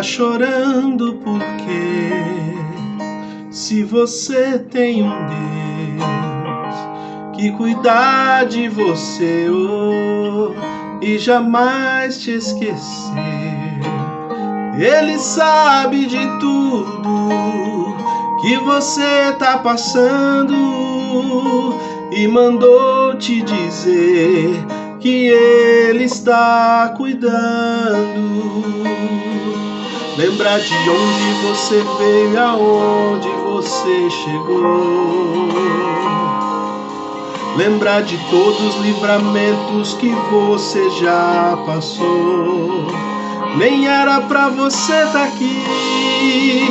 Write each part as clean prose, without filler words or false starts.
chorando por quê? Se você tem um Deus que cuida de você e jamais te esquecer. Ele sabe de tudo que você tá passando e mandou te dizer que Ele está cuidando. Lembra de onde você veio e aonde você chegou. Lembra de todos os livramentos que você já passou. Nem era pra você tá aqui,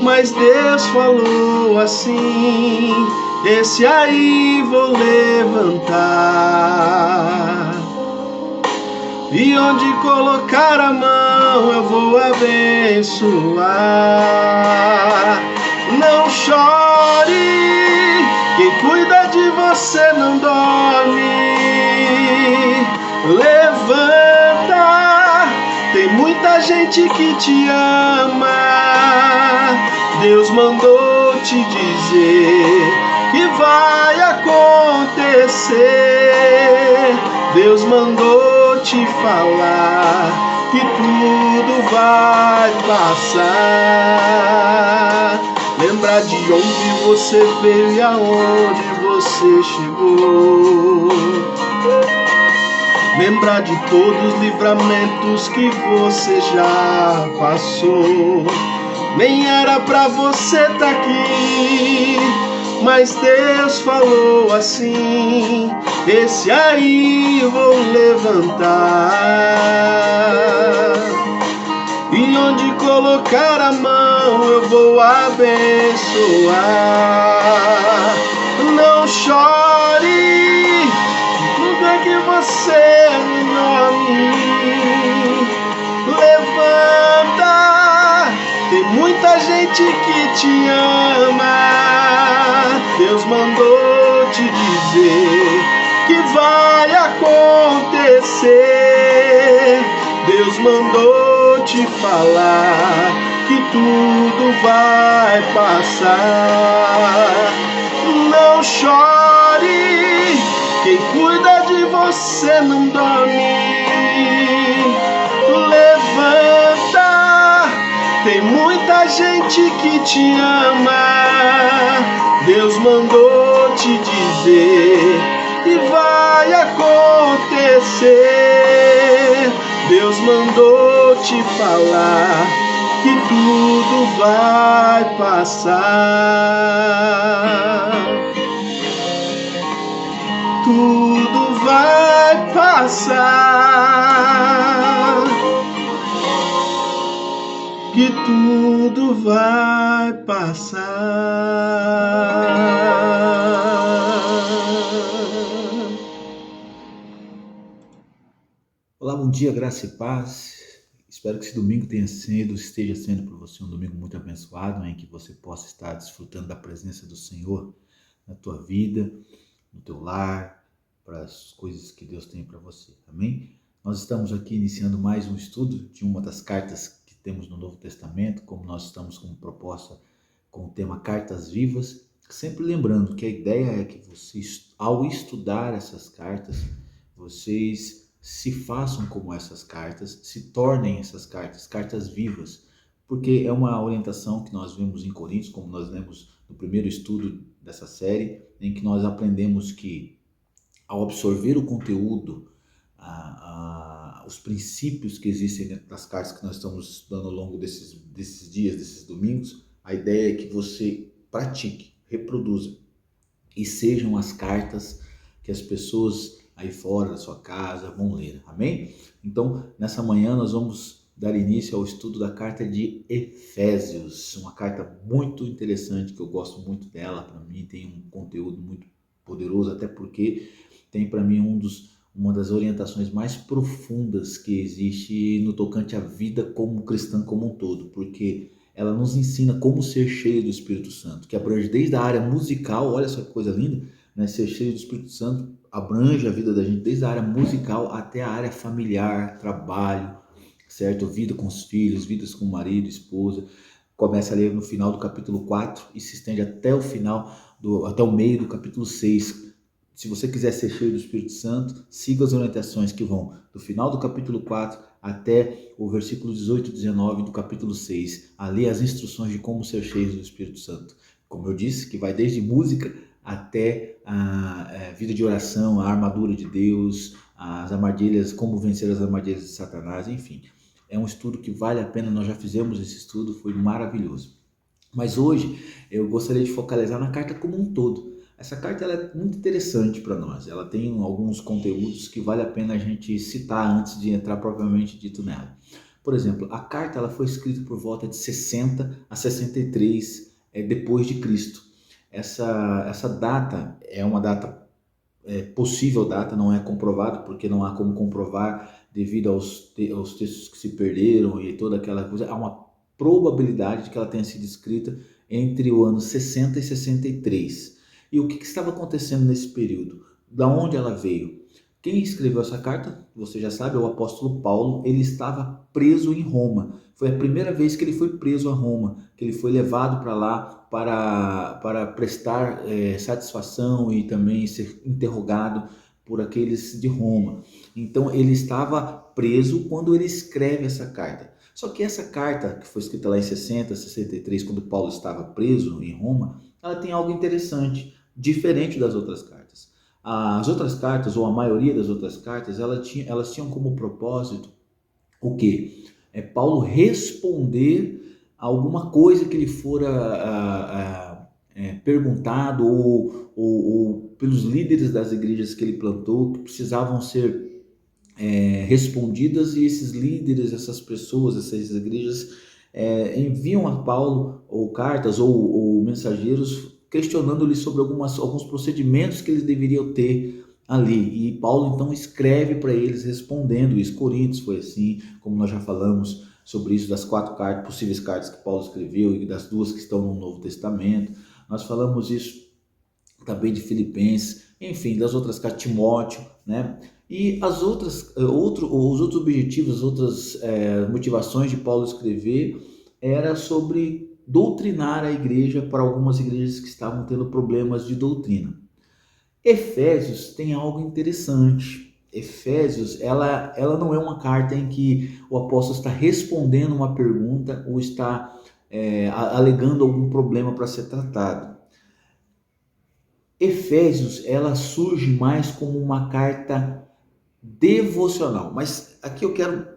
mas Deus falou assim: esse aí vou levantar, e onde colocar a mão eu vou abençoar. Não chore, quem cuida de você não dorme. Levanta, tem muita gente que te ama. Deus mandou te dizer que vai acontecer. Deus mandou te falar que tudo vai passar. Lembra de onde você veio e aonde você chegou. Lembra de todos os livramentos que você já passou. Nem era pra você tá aqui, mas Deus falou assim: esse aí vou levantar, e onde colocar a mão eu vou abençoar. Não chore, tudo é que você é enorme. Levanta, tem muita gente que te ama. Deus mandou te dizer que vai acontecer. Deus mandou te falar que tudo vai passar. Não chore, quem cuida de você não dorme. Levanta, tem muita gente que te ama. Deus mandou te dizer que vai acontecer. Deus mandou te falar que tudo vai passar. Tudo vai passar. Que tudo vai passar. Olá, bom dia, graça e paz. Espero que esse domingo esteja sendo para você um domingo muito abençoado, em que você possa estar desfrutando da presença do Senhor na tua vida, no teu lar, para as coisas que Deus tem para você. Amém? Nós estamos aqui iniciando mais um estudo de uma das cartas que temos no Novo Testamento, como nós estamos como proposta com o tema Cartas Vivas, sempre lembrando que a ideia é que vocês, ao estudar essas cartas, vocês se façam como essas cartas, se tornem essas cartas vivas, porque é uma orientação que nós vemos em Coríntios, como nós lemos no primeiro estudo dessa série, em que nós aprendemos que ao absorver o conteúdo, os princípios que existem dentro das cartas que nós estamos estudando ao longo desses dias, desses domingos, a ideia é que você pratique, reproduza e sejam as cartas que as pessoas aí fora da sua casa vão ler, amém? Então, nessa manhã nós vamos dar início ao estudo da carta de Efésios, uma carta muito interessante, que eu gosto muito dela, para mim tem um conteúdo muito poderoso, até porque tem para mim uma das orientações mais profundas que existe no tocante à vida como cristã como um todo, porque ela nos ensina como ser cheio do Espírito Santo, que abrange desde a área musical, olha só que coisa linda, né? Ser cheio do Espírito Santo abrange a vida da gente desde a área musical até a área familiar, trabalho, certo? Vida com os filhos, vidas com o marido, esposa. Começa a ler no final do capítulo 4 e se estende até o final, até o meio do capítulo 6. Se você quiser ser cheio do Espírito Santo, siga as orientações que vão do final do capítulo 4 até o versículo 18 e 19 do capítulo 6. Ali as instruções de como ser cheio do Espírito Santo. Como eu disse, que vai desde música até a vida de oração, a armadura de Deus, as armadilhas, como vencer as armadilhas de Satanás, enfim. É um estudo que vale a pena, nós já fizemos esse estudo, foi maravilhoso. Mas hoje eu gostaria de focalizar na carta como um todo. Essa carta ela é muito interessante para nós, ela tem alguns conteúdos que vale a pena a gente citar antes de entrar propriamente dito nela. Por exemplo, a carta ela foi escrita por volta de 60 a 63 depois de Cristo. Essa data é uma data possível data, não é comprovado, porque não há como comprovar devido aos textos que se perderam e toda aquela coisa. Há uma probabilidade de que ela tenha sido escrita entre o ano 60 e 63. E o que estava acontecendo nesse período? Da onde ela veio? Quem escreveu essa carta, você já sabe, é o apóstolo Paulo. Ele estava preso em Roma. Foi a primeira vez que ele foi preso a Roma, que ele foi levado para lá para prestar satisfação e também ser interrogado por aqueles de Roma. Então ele estava preso quando ele escreve essa carta. Só que essa carta, que foi escrita lá em 60, 63, quando Paulo estava preso em Roma, ela tem algo interessante, diferente das outras cartas. As outras cartas, ou a maioria das outras cartas, elas tinham como propósito o quê? Paulo responder a alguma coisa que lhe fora perguntado ou pelos líderes das igrejas que ele plantou, que precisavam ser respondidas, e esses líderes, essas pessoas, essas igrejas enviam a Paulo ou cartas ou mensageiros questionando-lhe sobre alguns procedimentos que eles deveriam ter ali. E Paulo então escreve para eles respondendo isso. Coríntios foi assim, como nós já falamos sobre isso, das 4 possíveis cartas que Paulo escreveu e das 2 que estão no Novo Testamento. Nós falamos isso também de Filipenses, enfim, das outras cartas, Timóteo, né? E os outros objetivos, as outras motivações de Paulo escrever era sobre doutrinar a igreja para algumas igrejas que estavam tendo problemas de doutrina. Efésios tem algo interessante. Efésios, ela não é uma carta em que o apóstolo está respondendo uma pergunta ou está alegando algum problema para ser tratado. Efésios, ela surge mais como uma carta devocional. Mas aqui eu quero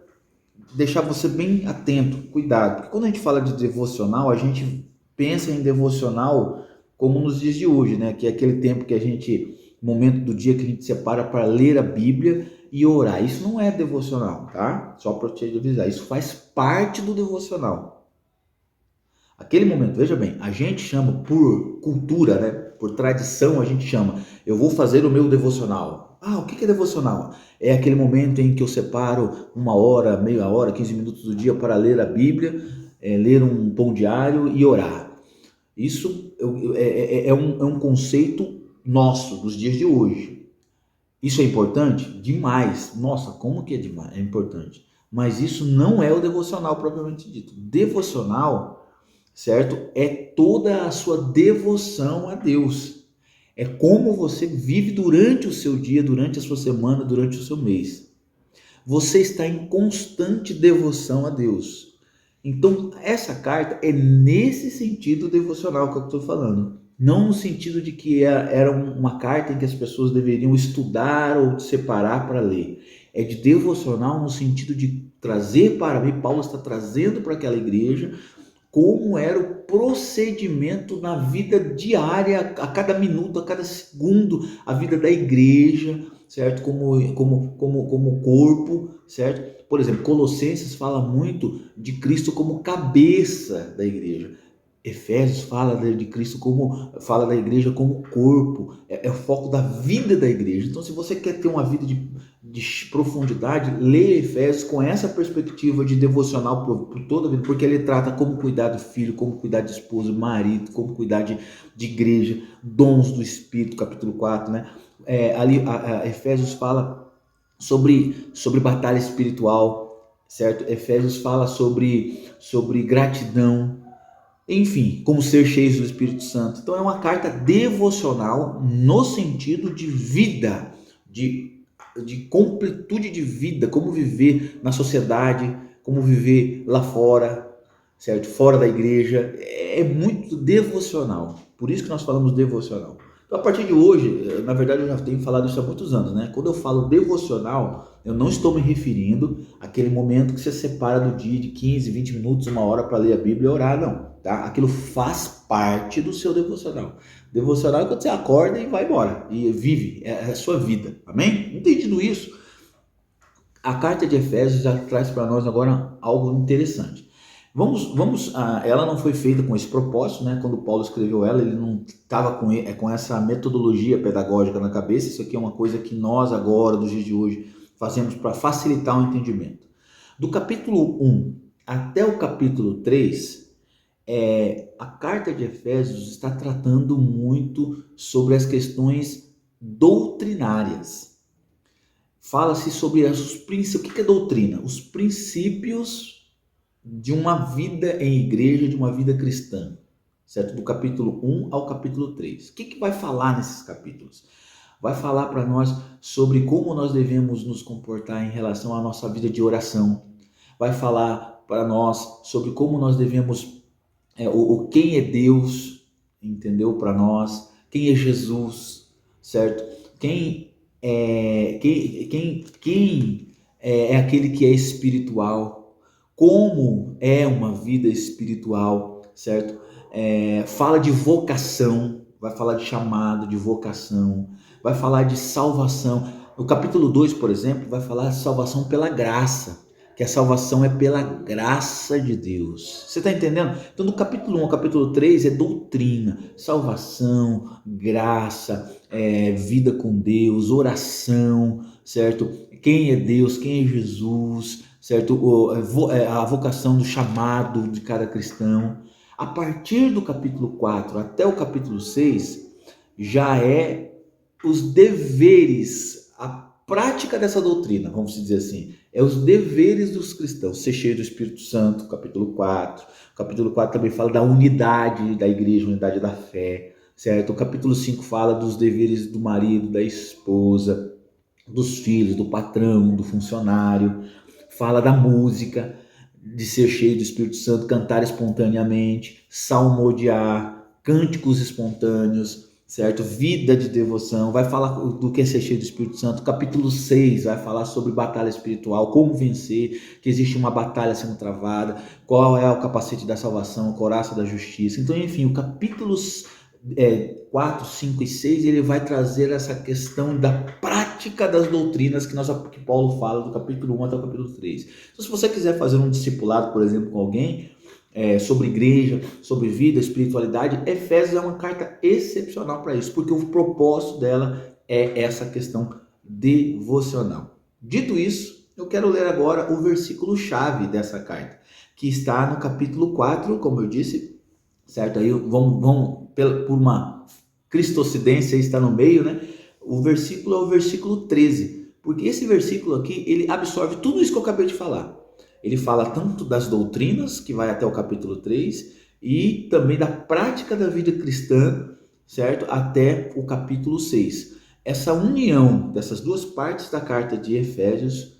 deixar você bem atento, cuidado, porque quando a gente fala de devocional, a gente pensa em devocional como nos dias de hoje, né? Que é aquele tempo que a gente, momento do dia que a gente separa para ler a Bíblia e orar. Isso não é devocional, tá? Só para te avisar, isso faz parte do devocional. Aquele momento, veja bem, a gente chama por cultura, né? Por tradição, a gente chama, eu vou fazer o meu devocional. O que é devocional? É aquele momento em que eu separo 1 hora, meia hora, 15 minutos do dia para ler a Bíblia, ler um pão diário e orar. Isso é um conceito nosso, dos dias de hoje. Isso é importante? Demais. Nossa, como que é demais? É importante. Mas isso não é o devocional propriamente dito. Devocional, certo? É toda a sua devoção a Deus. É como você vive durante o seu dia, durante a sua semana, durante o seu mês. Você está em constante devoção a Deus. Então, essa carta é nesse sentido devocional que eu estou falando. Não no sentido de que era uma carta em que as pessoas deveriam estudar ou separar para ler. É de devocional no sentido de trazer para mim, Paulo está trazendo para aquela igreja como era o procedimento na vida diária, a cada minuto, a cada segundo, a vida da igreja, certo? Como corpo, certo? Por exemplo, Colossenses fala muito de Cristo como cabeça da igreja. Efésios fala de Cristo fala da igreja como corpo, é o foco da vida da igreja. Então, se você quer ter uma vida de profundidade, leia Efésios com essa perspectiva de devocional por toda a vida, porque ele trata como cuidar do filho, como cuidar de esposo, marido, como cuidar de igreja, dons do Espírito, capítulo 4, né? Ali Efésios fala sobre batalha espiritual, certo? Efésios fala sobre gratidão, enfim, como ser cheios do Espírito Santo. Então é uma carta devocional no sentido de vida, de completude de vida, como viver na sociedade, como viver lá fora, certo? Fora da igreja. É muito devocional. Por isso que nós falamos devocional. Então, a partir de hoje, na verdade eu já tenho falado isso há muitos anos, né? Quando eu falo devocional, eu não estou me referindo àquele momento que você separa do dia de 15, 20 minutos, uma hora para ler a Bíblia e orar, não. Tá? Aquilo faz parte do seu devocional. Devocional é quando você acorda e vai embora, e vive, é a sua vida, amém? Entendido isso, a carta de Efésios já traz para nós agora algo interessante. Ela não foi feita com esse propósito, né? Quando Paulo escreveu ela, ele não estava com essa metodologia pedagógica na cabeça. Isso aqui é uma coisa que nós agora, dos dias de hoje, fazemos para facilitar o entendimento. Do capítulo 1 até o capítulo 3, a carta de Efésios está tratando muito sobre as questões doutrinárias. Fala-se sobre os princípios. O que é doutrina? Os princípios de uma vida em igreja, de uma vida cristã, certo? Do capítulo 1 ao capítulo 3. O que vai falar nesses capítulos? Vai falar para nós sobre como nós devemos nos comportar em relação à nossa vida de oração. Vai falar para nós sobre como nós devemos, quem é Deus, entendeu? Para nós, quem é Jesus, certo? Quem é aquele que é espiritual, como é uma vida espiritual, certo? Fala de vocação, vai falar de chamado, de vocação, vai falar de salvação. No capítulo 2, por exemplo, vai falar de salvação pela graça, que a salvação é pela graça de Deus. Você está entendendo? Então, do capítulo 1 ao capítulo 3 é doutrina, salvação, graça, vida com Deus, oração, certo? Quem é Deus, quem é Jesus, certo? A vocação do chamado de cada cristão. A partir do capítulo 4 até o capítulo 6, já é os deveres, a prática dessa doutrina, vamos dizer assim, é os deveres dos cristãos, ser cheio do Espírito Santo, capítulo 4. O capítulo 4 também fala da unidade da igreja, unidade da fé, certo? O capítulo 5 fala dos deveres do marido, da esposa, dos filhos, do patrão, do funcionário, fala da música, de ser cheio do Espírito Santo, cantar espontaneamente, salmodiar, cânticos espontâneos, certo? Vida de devoção, vai falar do que é ser cheio do Espírito Santo. Capítulo 6 vai falar sobre batalha espiritual, como vencer, que existe uma batalha sendo travada, qual é o capacete da salvação, a couraça da justiça. Então, enfim, o capítulos 4, 5 e 6, ele vai trazer essa questão da prática das doutrinas que Paulo fala do capítulo 1 até o capítulo 3. Então, se você quiser fazer um discipulado, por exemplo, com alguém, sobre igreja, sobre vida, espiritualidade, Efésios é uma carta excepcional para isso, porque o propósito dela é essa questão devocional. Dito isso, eu quero ler agora o versículo-chave dessa carta, que está no capítulo 4, como eu disse, certo? Aí vamos por uma cristocidência, está no meio, né? O versículo é o versículo 13, porque esse versículo aqui, ele absorve tudo isso que eu acabei de falar. Ele fala tanto das doutrinas, que vai até o capítulo 3, e também da prática da vida cristã, certo? Até o capítulo 6. Essa união dessas duas partes da carta de Efésios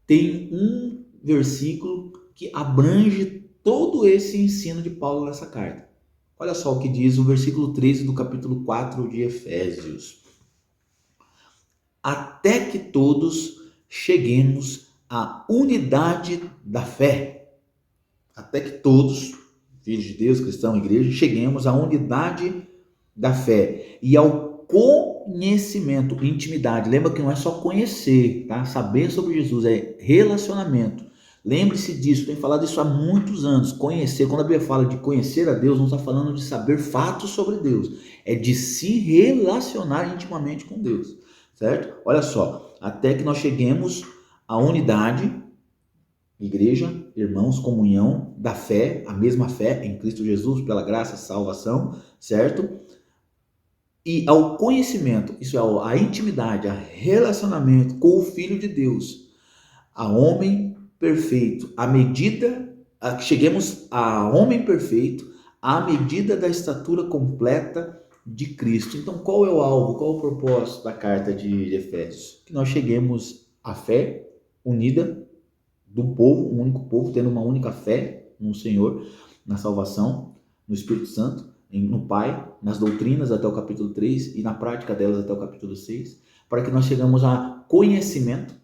tem um versículo que abrange todo esse ensino de Paulo nessa carta. Olha só o que diz o versículo 13 do capítulo 4 de Efésios. Até que todos cheguemos à unidade da fé. Até que todos, filhos de Deus, cristãos, igreja, cheguemos à unidade da fé e ao conhecimento, intimidade. Lembra que não é só conhecer, tá? Saber sobre Jesus, é relacionamento. Lembre-se disso, tenho falado isso há muitos anos. Conhecer, quando a Bíblia fala de conhecer a Deus, não está falando de saber fatos sobre Deus, é de se relacionar intimamente com Deus, certo? Olha só, até que nós cheguemos à unidade, igreja, irmãos, comunhão da fé, a mesma fé em Cristo Jesus, pela graça, salvação, certo? E ao conhecimento, isso é a intimidade, a relacionamento com o Filho de Deus, a homem perfeito, cheguemos a homem perfeito, à medida da estatura completa de Cristo. Então, qual é o alvo, qual é o propósito da carta de Efésios? Que nós cheguemos à fé unida do povo, um único povo, tendo uma única fé no Senhor, na salvação, no Espírito Santo, no Pai, nas doutrinas até o capítulo 3 e na prática delas até o capítulo 6, para que nós chegamos a conhecimento.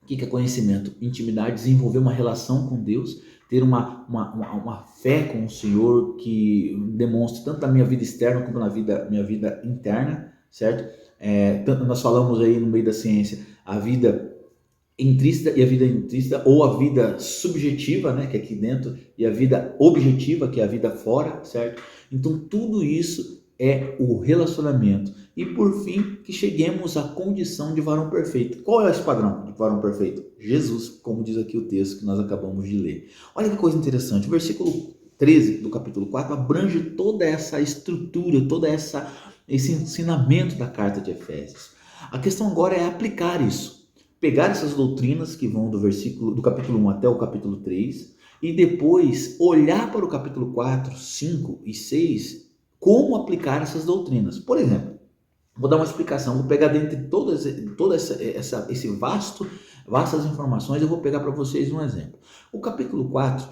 O que é conhecimento? Intimidade, desenvolver uma relação com Deus, ter uma fé com o Senhor que demonstre tanto na minha vida externa como na minha vida interna, certo? Nós falamos aí no meio da ciência, a vida intrínseca e a vida intrínseca, ou a vida subjetiva, né, que é aqui dentro, e a vida objetiva, que é a vida fora, certo? Então tudo isso é o relacionamento. E por fim, que cheguemos à condição de varão perfeito. Qual é esse padrão de varão perfeito? Jesus, como diz aqui o texto que nós acabamos de ler. Olha que coisa interessante, o versículo 13 do capítulo 4 abrange toda essa estrutura, esse ensinamento da carta de Efésios. A questão agora é aplicar isso. Pegar essas doutrinas que vão do capítulo 1 até o capítulo 3 e depois olhar para o capítulo 4, 5 e 6, como aplicar essas doutrinas. Por exemplo, vou dar uma explicação, vou pegar dentre esse vastas informações, eu vou pegar para vocês um exemplo. O capítulo 4,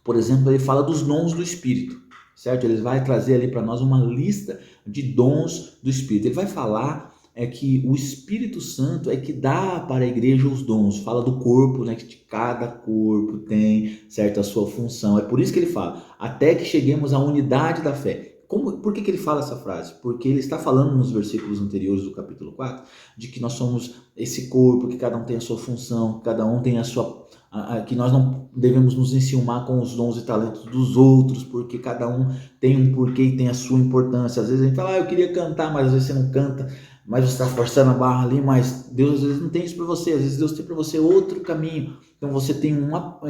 por exemplo, ele fala dos dons do Espírito, certo? Ele vai trazer ali para nós uma lista de dons do Espírito. Ele vai falar que o Espírito Santo é que dá para a igreja os dons, fala do corpo, né, que cada corpo tem, certo, a sua função. É por isso que ele fala, até que cheguemos à unidade da fé. Por que ele fala essa frase? Porque ele está falando nos versículos anteriores do capítulo 4, de que nós somos esse corpo, que cada um tem a sua função, que cada um tem que nós não devemos nos enciumar com os dons e talentos dos outros, porque cada um tem um porquê e tem a sua importância. Às vezes a gente fala, eu queria cantar, mas às vezes você não canta, mas você está forçando a barra ali, mas Deus às vezes não tem isso para você, às vezes Deus tem para você outro caminho. Então você tem uma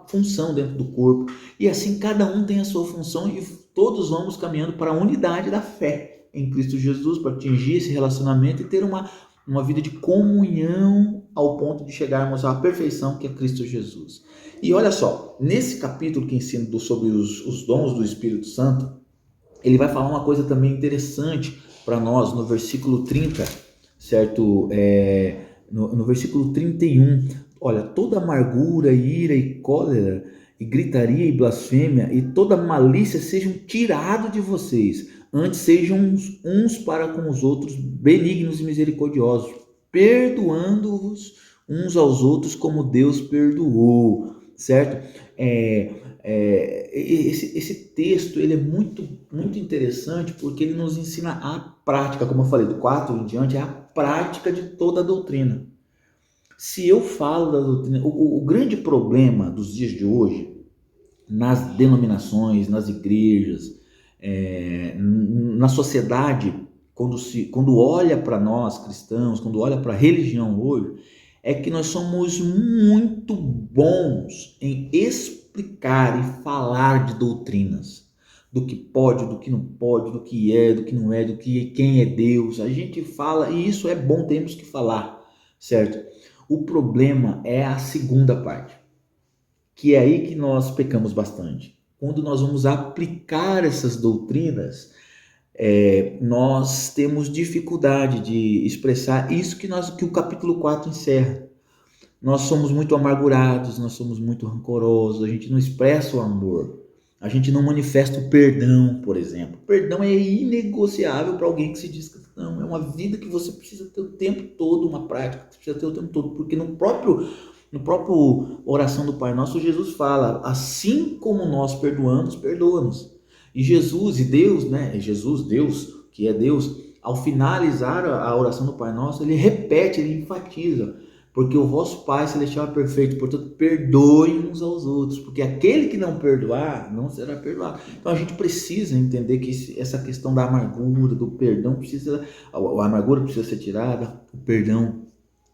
função dentro do corpo, e assim cada um tem a sua função e todos vamos caminhando para a unidade da fé em Cristo Jesus, para atingir esse relacionamento e ter uma vida de comunhão ao ponto de chegarmos à perfeição que é Cristo Jesus. E olha só, nesse capítulo que ensina sobre os dons do Espírito Santo, ele vai falar uma coisa também interessante para nós no versículo 30, certo? No versículo 31, olha, toda amargura, ira e cólera, e gritaria e blasfêmia, e toda malícia sejam tirados de vocês, antes sejam uns para com os outros benignos e misericordiosos, perdoando-vos uns aos outros como Deus perdoou, certo? Esse texto ele é muito, muito interessante porque ele nos ensina a prática, como eu falei, do 4 em diante, é a prática de toda a doutrina. Se eu falo da doutrina, o grande problema dos dias de hoje, nas denominações, nas igrejas, na sociedade, quando olha para nós cristãos, quando olha para a religião hoje, é que nós somos muito bons em explicar e falar de doutrinas, do que pode, do que não pode, do que é, do que não é, quem é Deus. A gente fala, e isso é bom, temos que falar, certo? O problema é a segunda parte, que é aí que nós pecamos bastante. Quando nós vamos aplicar essas doutrinas, nós temos dificuldade de expressar isso que o capítulo 4 encerra. Nós somos muito amargurados, nós somos muito rancorosos, a gente não expressa o amor, a gente não manifesta o perdão, por exemplo. O perdão é inegociável para alguém que se diz cristão, é uma vida que você precisa ter o tempo todo, uma prática que você precisa ter o tempo todo, porque no próprio oração do Pai Nosso, Jesus fala, assim como nós perdoamos, perdoa-nos. E Jesus e Deus, né? Deus, que é Deus, ao finalizar a oração do Pai Nosso, ele repete, ele enfatiza, porque o vosso Pai Celestial é perfeito, portanto, perdoem uns aos outros, porque aquele que não perdoar, não será perdoado. Então a gente precisa entender que essa questão da amargura, do perdão, a amargura precisa ser tirada, o perdão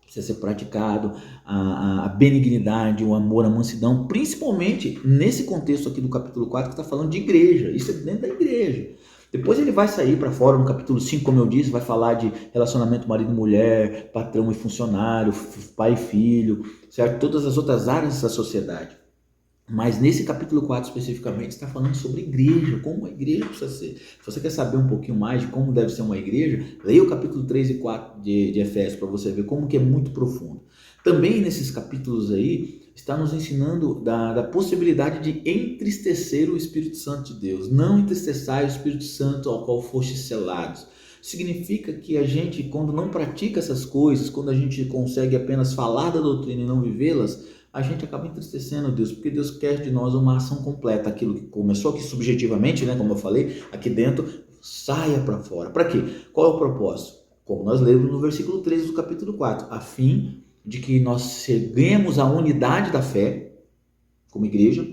precisa ser praticado, a benignidade, o amor, a mansidão, principalmente nesse contexto aqui do capítulo 4 que está falando de igreja, isso é dentro da igreja. Depois ele vai sair para fora no capítulo 5, como eu disse, vai falar de relacionamento marido-mulher, patrão e funcionário, pai e filho, certo? Todas as outras áreas da sociedade. Mas nesse capítulo 4 especificamente está falando sobre igreja, como a igreja precisa ser. Se você quer saber um pouquinho mais de como deve ser uma igreja, leia o capítulo 3 e 4 de Efésios para você ver como que é muito profundo. Também nesses capítulos aí, está nos ensinando da possibilidade de entristecer o Espírito Santo de Deus. Não entristeçai o Espírito Santo ao qual fostes selados. Significa que a gente, quando não pratica essas coisas, quando a gente consegue apenas falar da doutrina e não vivê-las, a gente acaba entristecendo Deus, porque Deus quer de nós uma ação completa. Aquilo que começou aqui subjetivamente, né, como eu falei, aqui dentro, saia para fora. Para quê? Qual é o propósito? Como nós lemos no versículo 13 do capítulo 4, a fim de que nós cheguemos à unidade da fé, como igreja,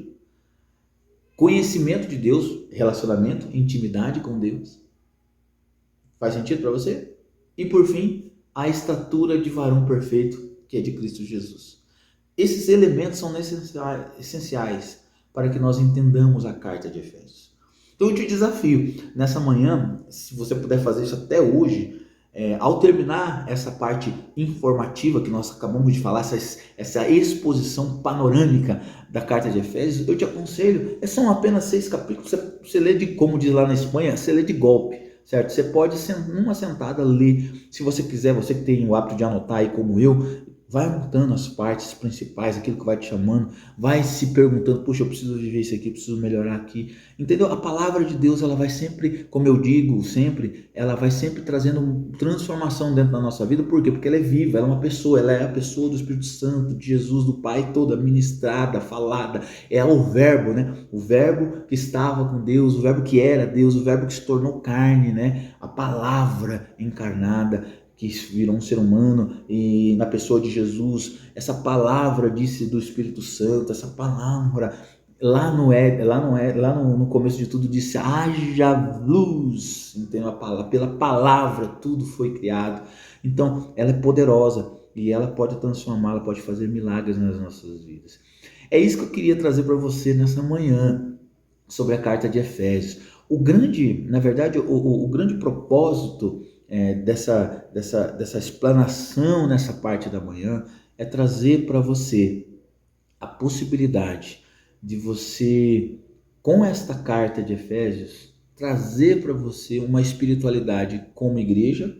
conhecimento de Deus, relacionamento, intimidade com Deus. Faz sentido para você? E por fim, a estatura de varão perfeito, que é de Cristo Jesus. Esses elementos são essenciais para que nós entendamos a carta de Efésios. Então eu te desafio, nessa manhã, se você puder fazer isso até hoje, ao terminar essa parte informativa que nós acabamos de falar, essa exposição panorâmica da carta de Efésios, eu te aconselho, são apenas 6 capítulos, você lê de, como diz lá na Espanha, você lê de golpe, certo? Você pode, numa sentada, ler, se você quiser, você que tem o hábito de anotar aí como eu, vai anotando as partes principais, aquilo que vai te chamando, vai se perguntando, puxa, eu preciso viver isso aqui, eu preciso melhorar aqui, entendeu? A palavra de Deus, ela vai sempre, como eu digo sempre, ela vai sempre trazendo transformação dentro da nossa vida. Por quê? Porque ela é viva, ela é uma pessoa, ela é a pessoa do Espírito Santo, de Jesus, do Pai, toda ministrada, falada, é o verbo, né? O verbo que estava com Deus, o verbo que era Deus, o verbo que se tornou carne, né? A palavra encarnada, que virou um ser humano e na pessoa de Jesus, essa palavra disse do Espírito Santo, essa palavra lá no começo de tudo disse haja luz, entendeu? Pela palavra tudo foi criado. Então ela é poderosa e ela pode transformar, ela pode fazer milagres nas nossas vidas. É isso que eu queria trazer para você nessa manhã sobre a carta de Efésios. O grande propósito dessa explanação nessa parte da manhã é trazer para você a possibilidade de você, com esta carta de Efésios, trazer para você uma espiritualidade como igreja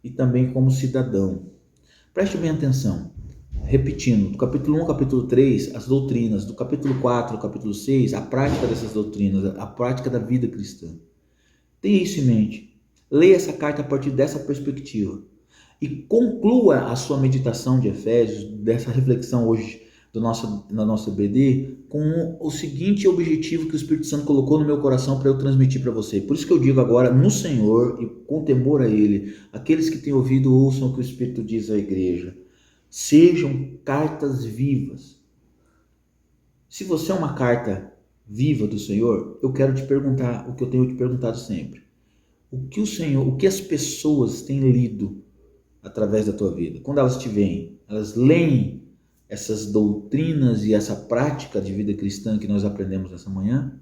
e também como cidadão. Preste bem atenção. Repetindo, do capítulo 1 ao capítulo 3, as doutrinas, do capítulo 4 ao capítulo 6, a prática dessas doutrinas, a prática da vida cristã. Tenha isso em mente. Leia essa carta a partir dessa perspectiva e conclua a sua meditação de Efésios, dessa reflexão hoje na nossa BD, com o seguinte objetivo que o Espírito Santo colocou no meu coração para eu transmitir para você. Por isso que eu digo agora, no Senhor e com temor a Ele, aqueles que têm ouvido ouçam o que o Espírito diz à igreja. Sejam cartas vivas. Se você é uma carta viva do Senhor, eu quero te perguntar o que eu tenho te perguntado sempre. O que as pessoas têm lido através da tua vida? Quando elas te veem, elas leem essas doutrinas e essa prática de vida cristã que nós aprendemos nessa manhã?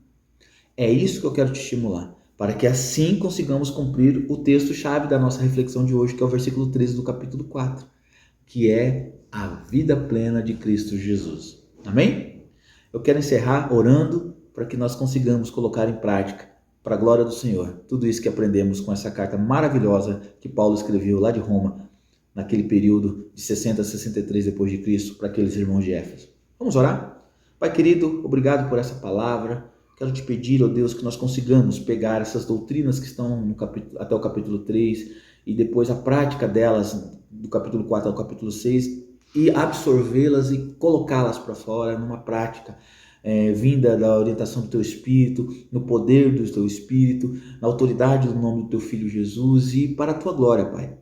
É isso que eu quero te estimular, para que assim consigamos cumprir o texto-chave da nossa reflexão de hoje, que é o versículo 13 do capítulo 4, que é a vida plena de Cristo Jesus. Amém? Eu quero encerrar orando para que nós consigamos colocar em prática, para a glória do Senhor, tudo isso que aprendemos com essa carta maravilhosa que Paulo escreveu lá de Roma, naquele período de 60 a 63 depois de Cristo, para aqueles irmãos de Éfeso. Vamos orar? Pai querido, obrigado por essa palavra. Quero te pedir, ó Deus, que nós consigamos pegar essas doutrinas que estão até o capítulo 3 e depois a prática delas, do capítulo 4 ao capítulo 6, e absorvê-las e colocá-las para fora numa prática vinda da orientação do Teu Espírito, no poder do Teu Espírito, na autoridade do nome do Teu Filho Jesus e para a Tua glória, Pai.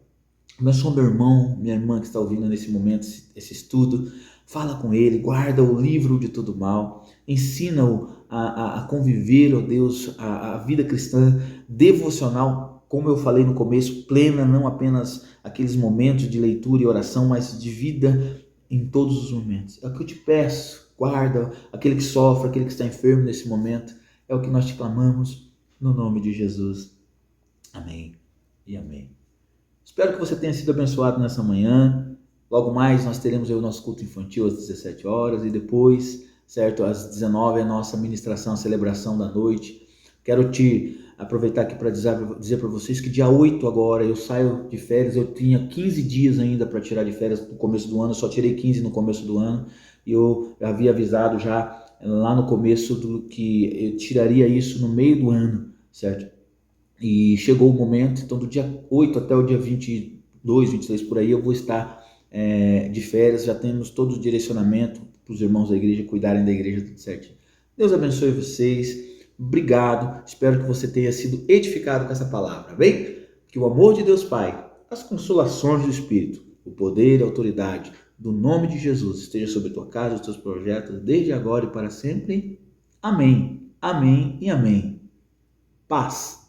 Abençoa meu irmão, minha irmã que está ouvindo nesse momento esse estudo. Fala com ele, guarda o livro de todo mal, ensina-o a conviver, ó Deus, a vida cristã devocional, como eu falei no começo, plena, não apenas aqueles momentos de leitura e oração, mas de vida em todos os momentos. É o que eu te peço, guarda aquele que sofre, aquele que está enfermo nesse momento, é o que nós te clamamos, no nome de Jesus. Amém e amém. Espero que você tenha sido abençoado nessa manhã. Logo mais nós teremos o nosso culto infantil às 17 horas e depois, certo, às 19 a nossa ministração, a celebração da noite. Quero te aproveitar aqui para dizer para vocês que dia 8 agora eu saio de férias. Eu tinha 15 dias ainda para tirar de férias no começo do ano, eu só tirei 15 no começo do ano e eu havia avisado já lá no começo do que eu tiraria isso no meio do ano, certo? E chegou o momento, então do dia 8 até o dia 22, 23 por aí eu vou estar de férias, já temos todo o direcionamento para os irmãos da igreja cuidarem da igreja tudo certinho. Deus abençoe vocês, obrigado, espero que você tenha sido edificado com essa palavra, bem? Que o amor de Deus Pai, as consolações do Espírito, o poder e a autoridade do nome de Jesus esteja sobre a tua casa, os teus projetos, desde agora e para sempre. Amém, amém e amém. Paz.